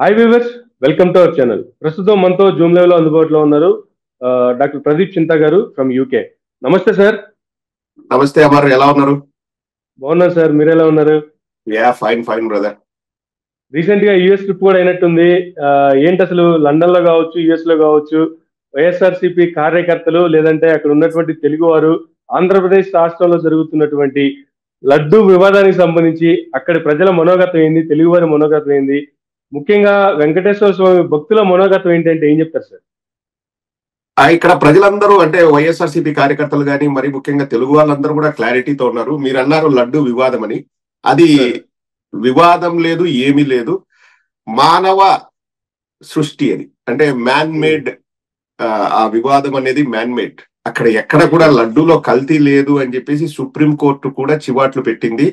Hi viewers, welcome to our channel. ప్రస్తుతం మనతో Zoom live లో అందుబాటులో ఉన్నారు డాక్టర్ ప్రదీప్ చింతా గారు ఫ్రమ్ యూకే. నమస్తే సార్. నమస్తే అమర్, ఎలా ఉన్నారు? బాగున్నారు సార్, మీరు ఎలా ఉన్నారు? Fine fine brother. రీసెంట్ గా యుఎస్ ట్రిప్ కూడా అయినట్టుంది. ఏంటి అసలు లండన్ లో కావచ్చు, యుఎస్ లో కావచ్చు, వైఎస్ఆర్సీపీ కార్యకర్తలు లేదంటే అక్కడ ఉన్నటువంటి తెలుగు వారు ఆంధ్రప్రదేశ్ రాష్ట్రంలో జరుగుతున్నటువంటి లడ్డు వివాదానికి సంబంధించి అక్కడి ప్రజల మనోగతం ఏంది, తెలుగు వారి మనోగతం ఏంది, ముఖ్యంగా వెంకటేశ్వర స్వామి భక్తుల మనోగతం ఏంటంటే ఏం చెప్తారు సార్? ఇక్కడ ప్రజలందరూ అంటే వైఎస్ఆర్సీపీ కార్యకర్తలు కానీ మరి ముఖ్యంగా తెలుగు వాళ్ళందరూ కూడా క్లారిటీతో ఉన్నారు. మీరు అన్నారు లడ్డు వివాదం అని, అది వివాదం లేదు, ఏమీ లేదు, మానవ సృష్టి అది. అంటే మ్యాన్ మేడ్, ఆ వివాదం అనేది మ్యాన్ మేడ్. అక్కడ ఎక్కడ కూడా లడ్డూలో కల్తీ లేదు అని చెప్పేసి సుప్రీం కోర్టు కూడా చివాట్లు పెట్టింది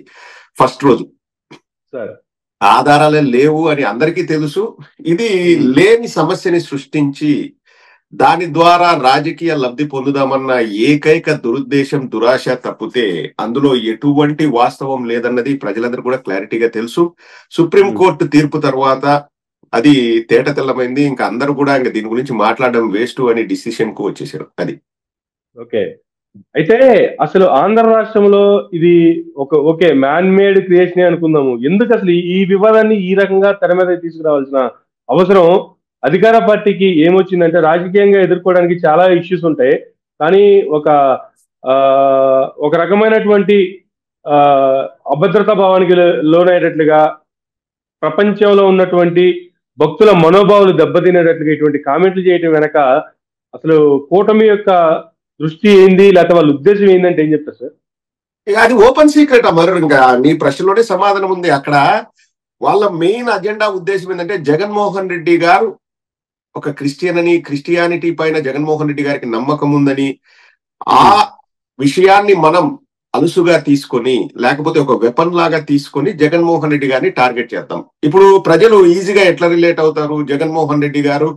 ఫస్ట్ రోజు. ఆధారాలే లేవు అని అందరికీ తెలుసు. ఇది లేని సమస్యని సృష్టించి దాని ద్వారా రాజకీయ లబ్ధి పొందుదామన్న ఏకైక దురుద్దేశం, దురాశ తప్పితే అందులో ఎటువంటి వాస్తవం లేదన్నది ప్రజలందరూ కూడా క్లారిటీగా తెలుసు. సుప్రీం కోర్టు తీర్పు తర్వాత అది తేట తెల్లమైంది. ఇంకా అందరూ కూడా ఇంకా దీని గురించి మాట్లాడడం వేస్ట్ అని డిసిషన్ కు వచ్చేసారు. అది ఓకే. అయితే అసలు ఆంధ్ర రాష్ట్రంలో ఇది ఓకే మ్యాన్ మేడ్ క్రియేషన్ అనుకుందాము. ఎందుకు అసలు ఈ వివాదాన్ని ఈ రకంగా తెర మీద తీసుకురావాల్సిన అవసరం అధికార పార్టీకి ఏమొచ్చిందంటే, రాజకీయంగా ఎదుర్కోవడానికి చాలా ఇష్యూస్ ఉంటాయి, కానీ ఒక రకమైనటువంటి అభద్రతా భావానికి లోనయ్యేటట్లుగా ప్రపంచంలో ఉన్నటువంటి భక్తుల మనోభావాలు దెబ్బతినేటట్లుగా ఇటువంటి కామెంట్లు చేయటం వెనక అసలు కూటమి యొక్క దృష్టి ఏంది, లేకపోతే వాళ్ళ ఉద్దేశం ఏంటంటే ఏం చెప్తారు సార్? అది ఓపెన్ సీక్రెట్ అమర్. ఇంకా నీ ప్రశ్నలోనే సమాధానం ఉంది. అక్కడ వాళ్ళ మెయిన్ అజెండా ఉద్దేశం ఏంటంటే, జగన్మోహన్ రెడ్డి గారు ఒక క్రిస్టియన్ అని, క్రిస్టియానిటీ పైన జగన్మోహన్ రెడ్డి గారికి నమ్మకం ఉందని, ఆ విషయాన్ని మనం అలుసుగా తీసుకొని లేకపోతే ఒక వెపన్ లాగా తీసుకొని జగన్మోహన్ రెడ్డి గారిని టార్గెట్ చేద్దాం. ఇప్పుడు ప్రజలు ఈజీగా ఎట్లా రిలేట్ అవుతారు? జగన్మోహన్ రెడ్డి గారు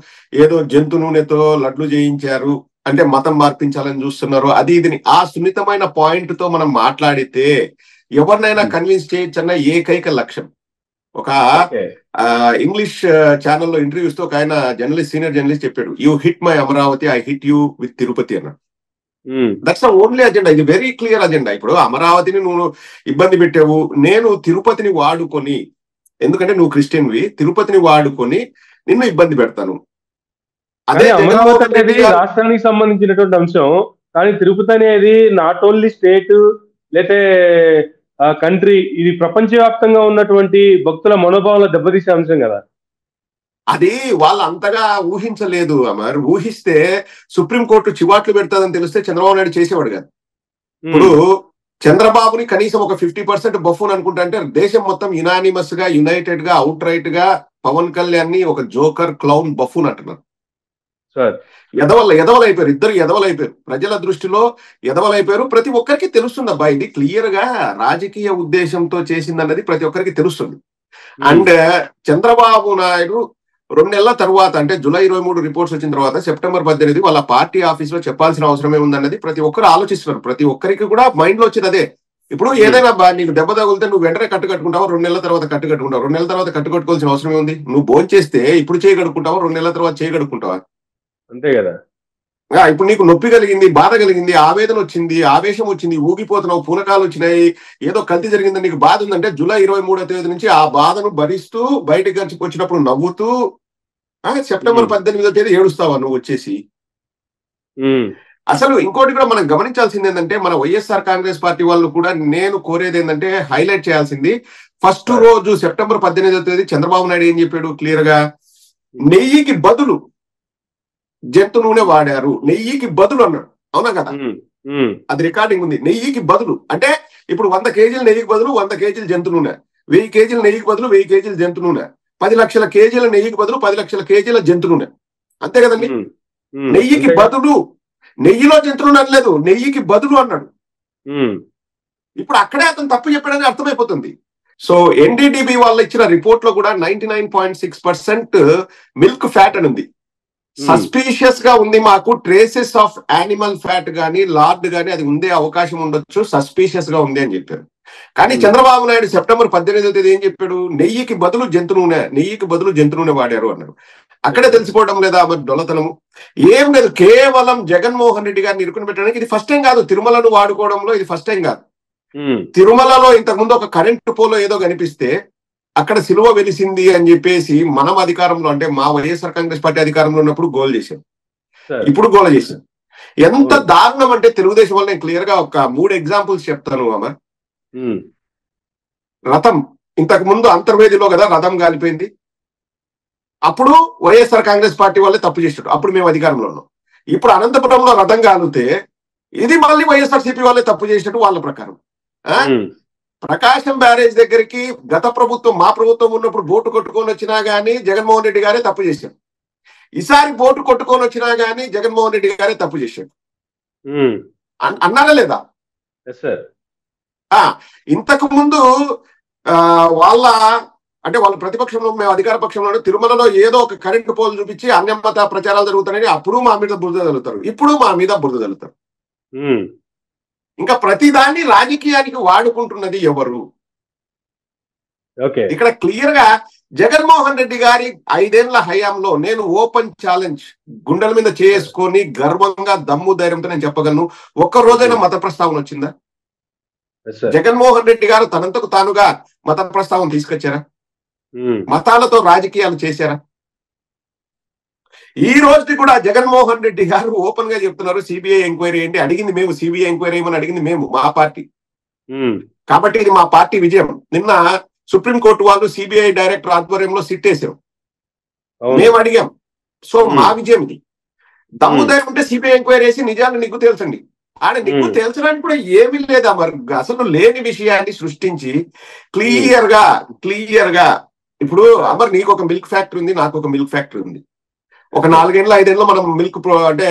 ఏదో జంతు నూనెతో లడ్లు చేయించారు అంటే మతం మార్పించాలని చూస్తున్నారు, అది ఇది. ఆ సున్నితమైన పాయింట్ తో మనం మాట్లాడితే ఎవరినైనా కన్విన్స్ చేయొచ్చన్న ఏకైక లక్ష్యం. ఒక ఇంగ్లీష్ ఛానల్లో ఇంటర్వ్యూస్ తో ఒక ఆయన జర్నలిస్ట్, సీనియర్ జర్నలిస్ట్ చెప్పాడు, you hit my Amaravati, I hit you with Tirupati అన్నాడు. That's the only agenda. ఇది వెరీ క్లియర్ అజెండా. ఇప్పుడు అమరావతిని నువ్వు ఇబ్బంది పెట్టావు, నేను తిరుపతిని వాడుకొని, ఎందుకంటే నువ్వు క్రిస్టియన్వి, తిరుపతిని వాడుకొని నిన్ను ఇబ్బంది పెడతాను. అదే అమరావతి అనేది రాష్ట్రానికి సంబంధించినటువంటి అంశం, కానీ తిరుపతి అనేది నాట్ ఓన్లీ స్టేట్ లేతే కంట్రీ, ఇది ప్రపంచవ్యాప్తంగా ఉన్నటువంటి భక్తుల మనోభావాల దెబ్బతీసే అంశం కదా. అది వాళ్ళు అంతగా ఊహించలేదు అమర్. ఊహిస్తే సుప్రీంకోర్టు చివాట్లు పెడతాదని తెలిస్తే చంద్రబాబు నాయుడు చేసేవాడు కాదు. ఇప్పుడు చంద్రబాబుని కనీసం ఒక 50% బఫూన్ అనుకుంటా అంటే, దేశం మొత్తం యునానిమస్ గా, యునైటెడ్ గా, అవుట్ రైట్ గా పవన్ కళ్యాణ్ ని ఒక జోకర్, క్లౌన్, బఫూన్ అంటున్నారు. ఎదవలైపోయారు, ఇద్దరు ఎదవలైపోయారు. ప్రజల దృష్టిలో ఎదవలైపోయారు. ప్రతి ఒక్కరికి తెలుస్తుంది అబ్బా, ఇది క్లియర్ గా రాజకీయ ఉద్దేశంతో చేసిందన్నది ప్రతి ఒక్కరికి తెలుస్తుంది. అండ్ చంద్రబాబు నాయుడు 2 నెలల తర్వాత, అంటే జూలై 23 రిపోర్ట్స్ వచ్చిన తర్వాత సెప్టెంబర్ 18 వాళ్ళ పార్టీ ఆఫీస్ లో చెప్పాల్సిన అవసరమే ఉందన్నది ప్రతి ఒక్కరు ఆలోచిస్తున్నారు. ప్రతి ఒక్కరికి కూడా మైండ్ లో వచ్చేది అదే. ఇప్పుడు ఏదైనా నీకు దెబ్బ తగిలితే నువ్వు వెంటనే కట్టుకట్టుకుంటావా, 2 నెలల తర్వాత కట్టుకట్టుకుంటావు? 2 నెలల తర్వాత కట్టుకట్టుకోవాల్సిన అవసరమే ఉంది? నువ్వు భోంచేస్తే ఇప్పుడు చేయగడుకుంటావా, 2 నెలల తర్వాత చేయగడుకుంటావా? అంతే కదా. ఇప్పుడు నీకు నొప్పి కలిగింది, బాధ కలిగింది, ఆవేదన వచ్చింది, ఆవేశం వచ్చింది, ఊగిపోతున్నావు, పూనకాలు వచ్చినాయి, ఏదో కల్తీ జరిగిందని నీకు బాధ ఉందంటే జూలై 23వ తేదీ నుంచి ఆ బాధను భరిస్తూ బయటకు వచ్చినప్పుడు నవ్వుతూ సెప్టెంబర్ 18వ తేదీ ఏడుస్తావా నువ్వు వచ్చేసి? అసలు ఇంకోటి కూడా మనం గమనించాల్సింది ఏంటంటే, మన వైఎస్ఆర్ కాంగ్రెస్ పార్టీ వాళ్ళు కూడా నేను కోరేది ఏంటంటే, హైలైట్ చేయాల్సింది, ఫస్ట్ రోజు సెప్టెంబర్ 18వ తేదీ చంద్రబాబు నాయుడు ఏం చెప్పాడు క్లియర్ గా, నెయ్యికి బదులు జంతు నూనె వాడారు, నెయ్యికి బదులు అన్నాడు. అవునా కదా? అది రికార్డింగ్ ఉంది. నెయ్యికి బదులు అంటే ఇప్పుడు 100 కేజీల నెయ్యికి బదులు 100 కేజీల జంతు నూనె, 1000 కేజీల నెయ్యికి బదులు 1000 కేజీల జంతు నూనె, 10 లక్షల కేజీల నెయ్యికి బదులు 10 లక్షల కేజీల జంతు నూనె. అంతే కదండి? నెయ్యికి బదులు, నెయ్యిలో జంతు నూనె అనలేదు, నెయ్యికి బదులు అన్నాడు. ఇప్పుడు అక్కడే అతను తప్పు చెప్పాడని అర్థమైపోతుంది. సో ఎన్డీడీబీ వాళ్ళు ఇచ్చిన రిపోర్ట్ లో కూడా 99.6% మిల్క్ ఫ్యాట్ అని ఉంది. సస్పీషియస్ గా ఉంది, మాకు ట్రేసెస్ ఆఫ్ యానిమల్ ఫ్యాట్ గానీ లార్డ్ గానీ అది ఉండే అవకాశం ఉండొచ్చు, సస్పీషియస్ గా ఉంది అని చెప్పారు. కానీ చంద్రబాబు నాయుడు సెప్టెంబర్ 18వ తేదీ ఏం చెప్పాడు? నెయ్యికి బదులు జంతు నూనె వాడారు అన్నారు. అక్కడే తెలిసిపోవడం లేదా మరి డొల్లతనము? ఏం లేదు, కేవలం జగన్మోహన్ రెడ్డి గారిని ఇరుకుని పెట్టడానికి ఇది ఫస్ట్ టైం కాదు. తిరుమలను వాడుకోవడంలో ఇది ఫస్ట్ టైం కాదు. తిరుమలలో ఇంతకుముందు ఒక కరెంటు పోలో ఏదో కనిపిస్తే అక్కడ సిలువ వెలిసింది అని చెప్పేసి మనం అధికారంలో, అంటే మా వైఎస్ఆర్ కాంగ్రెస్ పార్టీ అధికారంలో ఉన్నప్పుడు గోల్ చేశాం, ఇప్పుడు గోల చేశాం. ఎంత దారుణం అంటే తెలుగుదేశం వల్ల నేను క్లియర్ గా ఒక 3 ఎగ్జాంపుల్స్ చెప్తాను. అమర్, రథం ఇంతకు ముందు అంతర్వేదిలో కదా రథం కాలిపోయింది. అప్పుడు వైఎస్ఆర్ కాంగ్రెస్ పార్టీ వాళ్ళే తప్పు చేసాడు, అప్పుడు మేము అధికారంలో ఉన్నాం. ఇప్పుడు అనంతపురంలో రథం కాలితే ఇది మళ్ళీ వైఎస్ఆర్సీపీ వాళ్ళే తప్పు చేసినట్టు వాళ్ళ ప్రకారం. ప్రకాశం బ్యారేజ్ దగ్గరికి గత ప్రభుత్వం, మా ప్రభుత్వం ఉన్నప్పుడు బోటు కొట్టుకొని వచ్చినా గానీ జగన్మోహన్ రెడ్డి గారే తప్పు చేశారు. ఈసారి బోటు కొట్టుకొని వచ్చినా గానీ జగన్మోహన్ రెడ్డి గారే తప్పు చేశాడు. అన్నారా లేదా? ఇంతకు ముందు వాళ్ళ ప్రతిపక్షంలో, మేము అధికార పక్షంలో తిరుమలలో ఏదో ఒక కరెంటు పోల్ చూపించి అన్యమత ప్రచారాలు జరుగుతాయని అప్పుడు మా మీద బురద జల్లుతారు, ఇప్పుడు మా మీద బురద జల్లుతారు. ఇంకా ప్రతిదాన్ని రాజకీయానికి వాడుకుంటున్నది ఎవరు? ఇక్కడ క్లియర్ గా జగన్మోహన్ రెడ్డి గారి 5 ఏళ్ల హయాంలో నేను ఓపెన్ ఛాలెంజ్ గుండెల మీద చేసుకొని గర్వంగా దమ్ము ధైర్యంతో నేను చెప్పగలను, ఒక్క రోజైనా మత ప్రస్తావన వచ్చిందా? జగన్మోహన్ రెడ్డి గారు తనంతకు తానుగా మత ప్రస్తావన తీసుకొచ్చారా? మతాలతో రాజకీయాలు చేశారా? ఈ రోజుకి కూడా జగన్మోహన్ రెడ్డి గారు ఓపెన్ గా చెప్తున్నారు సిబిఐ ఎంక్వైరీ ఏంటి, అడిగింది మేము, సిబిఐ ఎంక్వైరీ ఏమని అడిగింది మేము, మా పార్టీ. కాబట్టి ఇది మా పార్టీ విజయం. నిన్న సుప్రీంకోర్టు వాళ్ళు సిబిఐ డైరెక్టర్ ఆధ్వర్యంలో సిట్ వేసాం, మేము అడిగాం. సో మా విజయం ఇది. దమ్ముదయం ఉంటే సిబిఐ ఎంక్వైరీ వేసి నిజాలు నీకు తెలుసండి. నీకు తెలుసడానికి కూడా ఏమీ లేదా, మరి అసలు లేని విషయాన్ని సృష్టించి క్లియర్ గా ఇప్పుడు అమర్ నీకు ఒక మిల్క్ ఫ్యాక్టరీ ఉంది, నాకు ఒక మిల్క్ ఫ్యాక్టరీ ఉంది. ఒక 4 ఏళ్ళ 5 ఏళ్ళలో మనం మిల్క్ అంటే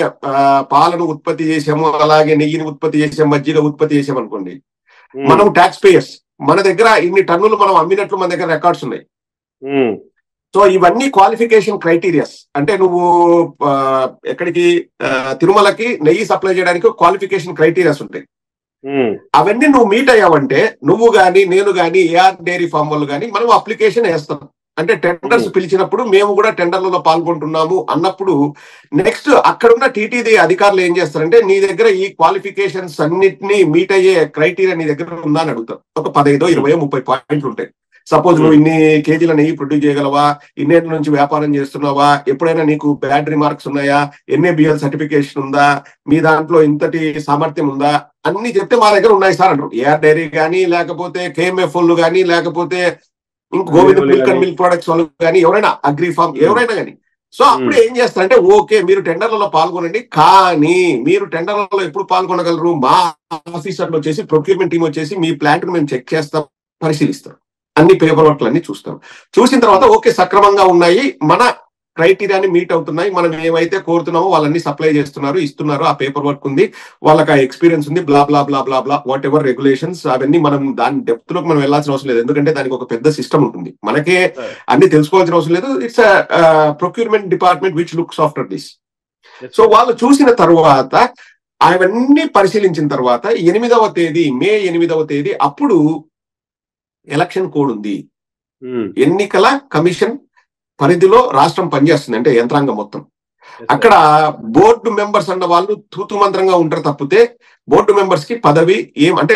పాలను ఉత్పత్తి చేసాము, అలాగే నెయ్యిని ఉత్పత్తి చేసాము, మజ్జిగ ఉత్పత్తి చేసాము అనుకోండి. మనం ట్యాక్స్ పేయర్స్, మన దగ్గర ఇన్ని టన్నులు మనం అమ్మినట్లు మన దగ్గర రికార్డ్స్ ఉన్నాయి. సో ఇవన్నీ క్వాలిఫికేషన్ క్రైటీరియాస్. అంటే నువ్వు ఎక్కడికి తిరుమలకి నెయ్యి సప్లై చేయడానికి క్వాలిఫికేషన్ క్రైటీరియాస్ ఉంటాయి. అవన్నీ నువ్వు మీట్ అయ్యావంటే నువ్వు గాని నేను గాని ఏఆర్ డైరీ ఫామ్ వాళ్ళు గాని మనం అప్లికేషన్ వేస్తాం. అంటే టెండర్స్ పిలిచినప్పుడు మేము కూడా టెండర్లలో పాల్గొంటున్నాము అన్నప్పుడు నెక్స్ట్ అక్కడున్న టీటీడీ అధికారులు ఏం చేస్తారంటే నీ దగ్గర ఈ క్వాలిఫికేషన్స్ అన్నిటినీ మీట్ అయ్యే క్రైటీరియా నీ దగ్గర ఉందా అని అడుగుతారు. ఒక 15, 20, 30 పాయింట్లు ఉంటాయి. సపోజ్ నువ్వు ఇన్ని కేజీల నెయ్యి ప్రొడ్యూస్ చేయగలవా, ఇన్నేళ్ళ నుంచి వ్యాపారం చేస్తున్నావా, ఎప్పుడైనా నీకు బ్యాడ్ రిమార్క్స్ ఉన్నాయా, ఎన్ఏబిఎల్ సర్టిఫికేషన్ ఉందా, మీ దాంట్లో ఇంతటి సామర్థ్యం ఉందా, అన్ని చెప్తే మా దగ్గర ఉన్నాయి సార్ అంటారు. ఏఆర్ డైరీ కానీ, లేకపోతే కేఎంఎఫ్ వాళ్ళు కానీ, లేకపోతే ఇంకో Govinda milk and milk products వాళ్ళు కానీ, ఎవరైనా అగ్రి ఫార్మ్ ఎవరైనా కానీ. సో అప్పుడు ఏం చేస్తారంటే ఓకే మీరు టెండర్లలో పాల్గొనండి, కానీ మీరు టెండర్లలో ఎప్పుడు పాల్గొనగలరు, మా ఆఫీసర్లు వచ్చేసి ప్రొక్యూర్మెంట్ టీం వచ్చేసి మీ ప్లాంట్ ను మేము చెక్ చేస్తాం, పరిశీలిస్తాం, అన్ని పేపర్ వర్క్లు అన్ని చూస్తాం. చూసిన తర్వాత ఓకే సక్రమంగా ఉన్నాయి, మన క్రైటీరియాని మీట్ అవుతున్నాయి, మనం ఏమైతే కోరుతున్నామో వాళ్ళని సప్లై చేస్తున్నారు, ఇస్తున్నారు, ఆ పేపర్ వర్క్ ఉంది, వాళ్ళకి ఆ ఎక్స్పీరియన్స్ ఉంది, బ్లా బ్లా బ్లా బ్లా బ్లా వాట్ ఎవర్ రెగ్యులేషన్స్ అవన్నీ మనం దాని డెప్త్ లోకి మనం వెళ్లాల్సిన అవసరం లేదు. ఎందుకంటే దానికి ఒక పెద్ద సిస్టమ్ ఉంటుంది, మనకే అన్ని తెలుసుకోవాల్సిన అవసరం లేదు. It's procurement department which looks after this. So వాళ్ళు చూసిన తర్వాత అవన్నీ పరిశీలించిన తర్వాత 8వ తేదీ మే 8వ తేదీ అప్పుడు ఎలక్షన్ కోడ్ ఉంది. ఎన్నికల కమిషన్ పరిధిలో రాష్ట్రం పనిచేస్తుంది, అంటే యంత్రాంగం మొత్తం. అక్కడ బోర్డు మెంబర్స్ అన్న వాళ్ళు తూతు మంత్రంగా ఉంటారు తప్పితే బోర్డు మెంబర్స్ కి పదవి అంటే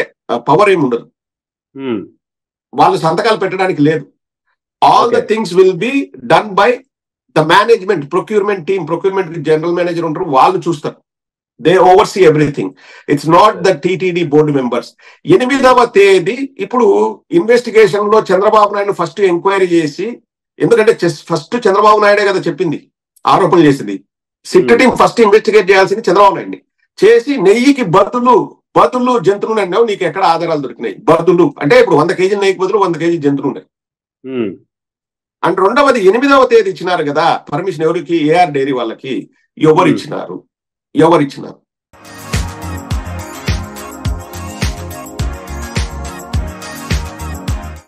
పవర్ ఏమి ఉండదు, వాళ్ళు సంతకాలు పెట్టడానికి లేదు. All the things will be done by the management, procurement team, procurement general manager ఉంటారు, వాళ్ళు చూస్తారు. They overseas everything. It's not the TTD board members. 8వ తేదీ ఇప్పుడు ఇన్వెస్టిగేషన్ లో చంద్రబాబు నాయుడు ఫస్ట్ ఎంక్వైరీ చేసి, ఎందుకంటే ఫస్ట్ చంద్రబాబు నాయుడే కదా చెప్పింది, ఆరోపణలు చేసింది. సిట్ టీం ఫస్ట్ ఇన్వెస్టిగేట్ చేయాల్సింది చంద్రబాబు నాయుడిని చేసి నెయ్యికి బదులు జంతువులు అన్నావు, నీకు ఎక్కడ ఆధారాలు దొరికినాయి? బదులు అంటే ఇప్పుడు 100 కేజీల నెయ్యికి బదులు 100 కేజీ జంతువులు ఉన్నాయి. అండ్ రెండవది 8వ తేదీ ఇచ్చినారు కదా పర్మిషన్, ఎవరికి? ఏఆర్ డైరీ వాళ్ళకి. ఎవరు ఇచ్చినారు?